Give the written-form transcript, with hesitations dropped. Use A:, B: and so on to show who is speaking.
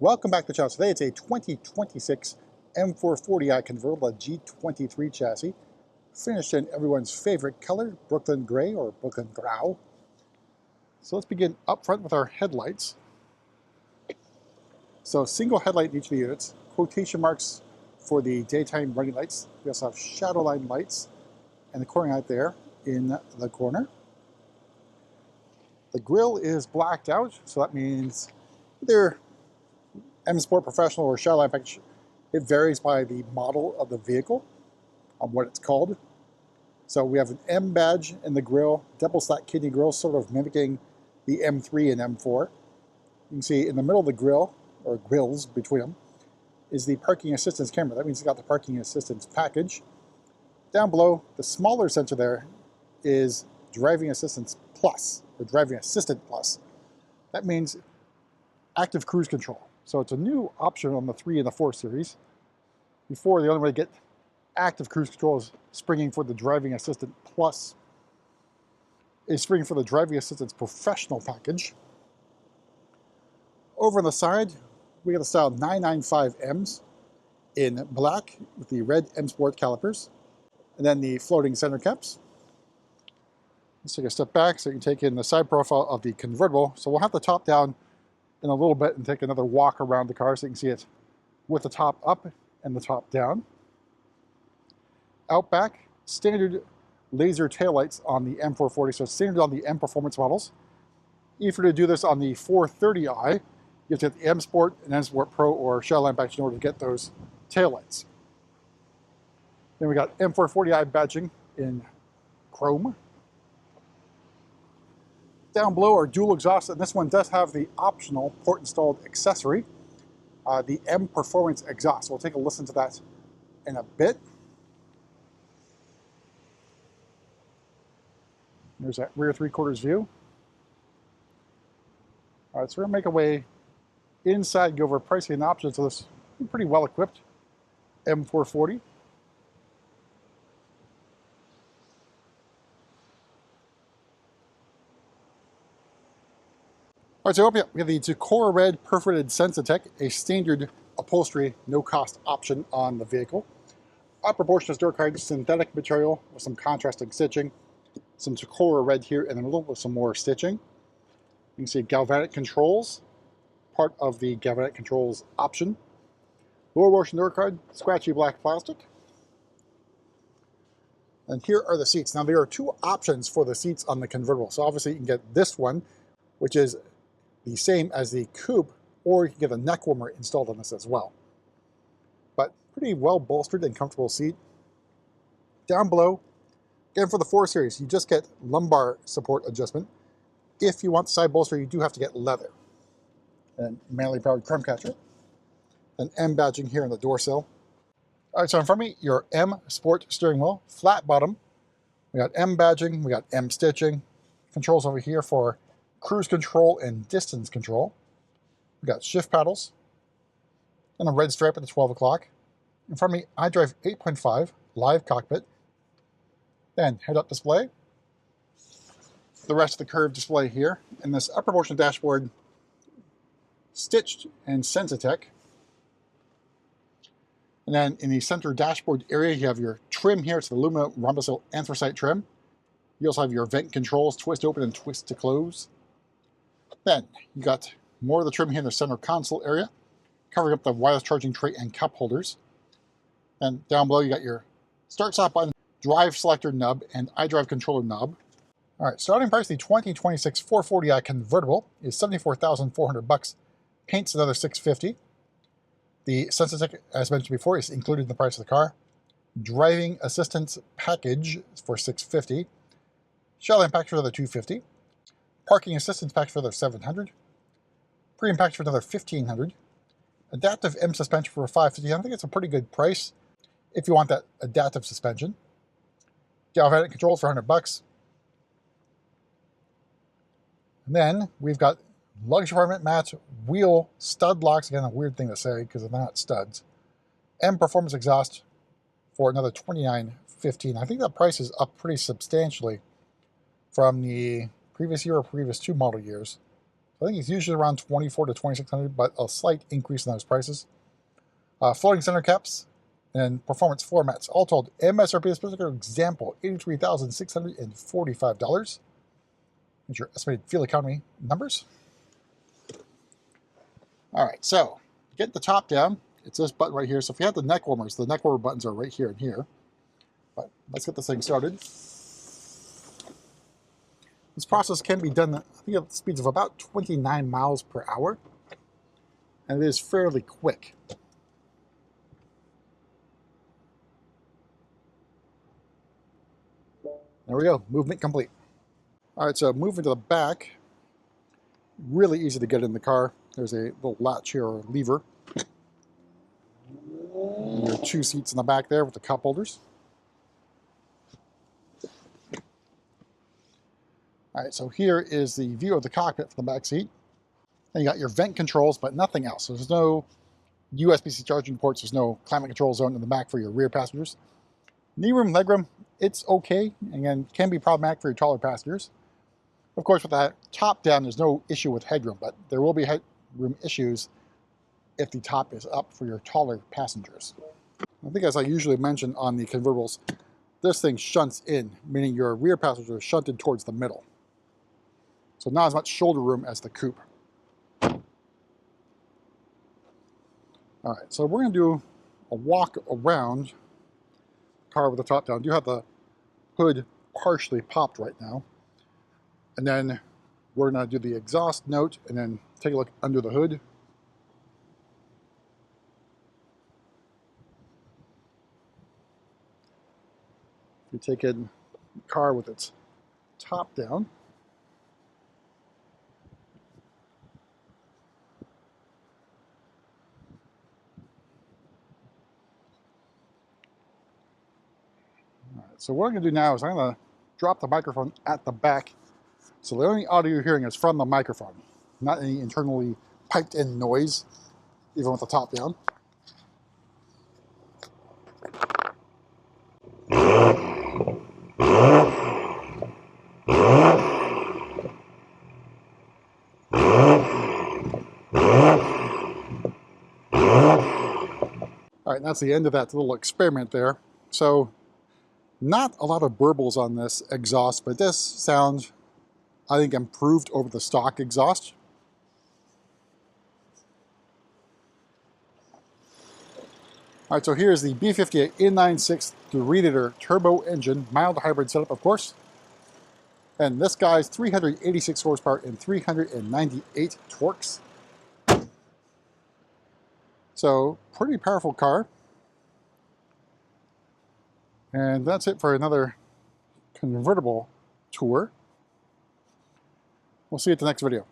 A: Welcome back to the channel. Today it's a 2026 M440i Convertible G23 chassis, finished in everyone's favorite color, Brooklyn Gray or Brooklyn Grau. So let's begin up front with our headlights. So single headlight in each of the units, quotation marks for the daytime running lights. We also have shadow line lights and the corner light there in the corner. The grille is blacked out, so that means they're M Sport Professional or shadow line package. It varies by the model of the vehicle on what it's called. So we have an M badge in the grille, double stack kidney grille, sort of mimicking the M3 and M4. You can see in the middle of the grille, or grills between them, is the parking assistance camera. That means it's got the parking assistance package. Down below, the smaller sensor there is driving assistance plus, or driving assistant plus. That means active cruise control. So it's a new option on the 3 and the 4 series. Before, the only way to get active cruise control is springing for the driving assistant plus, is springing for the driving assistance professional package. Over on the side, we got the style 995Ms in black with the red M Sport calipers, and then the floating center caps. Let's take a step back so you can take in the side profile of the convertible. So we'll have the top down in a little bit and take another walk around the car so you can see it with the top up and the top down. Out back, standard laser taillights on the M440, so it's standard on the M Performance models. If you're to do this on the 430i, you have to get the M Sport and M Sport Pro or shadow line package in order to get those taillights. Then we got M440i badging in chrome. Down below are dual exhausts, and this one does have the optional port-installed accessory, the M Performance exhaust. We'll take a listen to that in a bit. There's that rear 3/4 view. All right, so we're gonna make our way inside, go over pricing and options of this pretty well-equipped M440. All right, so we have the Tacora Red perforated Sensitech, a standard upholstery, no-cost option on the vehicle. Upper portion is door card synthetic material with some contrasting stitching. Some Tacora Red here in the middle with some more stitching. You can see galvanic controls, part of the galvanic controls option. Lower portion door card, scratchy black plastic. And here are the seats. Now there are two options for the seats on the convertible. So obviously you can get this one, which is the same as the coupe, or you can get a neck warmer installed on this as well. But pretty well bolstered and comfortable seat. Down below, again for the 4 series, you just get lumbar support adjustment. If you want the side bolster, you do have to get leather. And manually powered crumb catcher. Then M badging here in the door sill. All right, so in front of me, your M Sport steering wheel, flat bottom. We got M badging, we got M stitching. Controls over here for cruise control and distance control. We got shift paddles and a red stripe at the 12 o'clock. In front of me, iDrive 8.5 live cockpit. Then head-up display. The rest of the curved display here. And this upper portion dashboard, stitched in Sensitech. And then in the center dashboard area, you have your trim here. It's the aluminum rhombus anthracite trim. You also have your vent controls, twist open and twist to close. Then you got more of the trim here in the center console area, covering up the wireless charging tray and cup holders. And down below you got your start-stop button, drive selector nub, and iDrive controller knob. All right, starting price, the 2026 440i Convertible is $74,400. Paint's another $650. The Sensitech, as mentioned before, is included in the price of the car. Driving assistance package for $650. Shadow line package for another $250. Parking assistance package for another $700. Premium package for another $1,500. Adaptive M suspension for $550. I think it's a pretty good price if you want that adaptive suspension. Galvanic controls for $100. And then we've got luxury compartment match wheel stud locks. Again, a weird thing to say because they're not studs. M Performance exhaust for another $29.15. I think that price is up pretty substantially from the previous year or previous 2 model years. I think it's usually around $2,400 to $2,600, but a slight increase in those prices. Floating center caps and performance floor mats. All told, MSRP, this particular example, $83,645. Here's your estimated fuel economy numbers. All right, so get the top down. It's this button right here. So if you have the neck warmers, the neck warmer buttons are right here and here. But let's get this thing started. This process can be done, I think, at speeds of about 29 miles per hour. And it is fairly quick. There we go, movement complete. All right, so moving to the back, really easy to get in the car. There's a little latch here or lever. And your 2 seats in the back there with the cup holders. All right, so here is the view of the cockpit from the back seat. Then you got your vent controls, but nothing else. So there's no USB-C charging ports. There's no climate control zone in the back for your rear passengers. Knee room, leg room, it's okay. Again, can be problematic for your taller passengers. Of course, with that top down, there's no issue with headroom, but there will be headroom issues if the top is up for your taller passengers. I think, as I usually mention on the convertibles, this thing shunts in, meaning your rear passengers are shunted towards the middle. So not as much shoulder room as the coupe. All right, so we're going to do a walk around the car with the top down. I do have the hood partially popped right now. And then we're going to do the exhaust note and then take a look under the hood. If you take in the car with its top down, all right, so what I'm going to do now is I'm going to drop the microphone at the back. So the only audio you're hearing is from the microphone, not any internally piped in noise, even with the top down. All right, and that's the end of that little experiment there. So not a lot of burbles on this exhaust, but this sound, I think, improved over the stock exhaust. All right, so here's the B58 inline-6 3-liter turbo engine, mild hybrid setup, of course. And this guy's 386 horsepower and 398 torques. So pretty powerful car. And that's it for another convertible tour. We'll see you at the next video.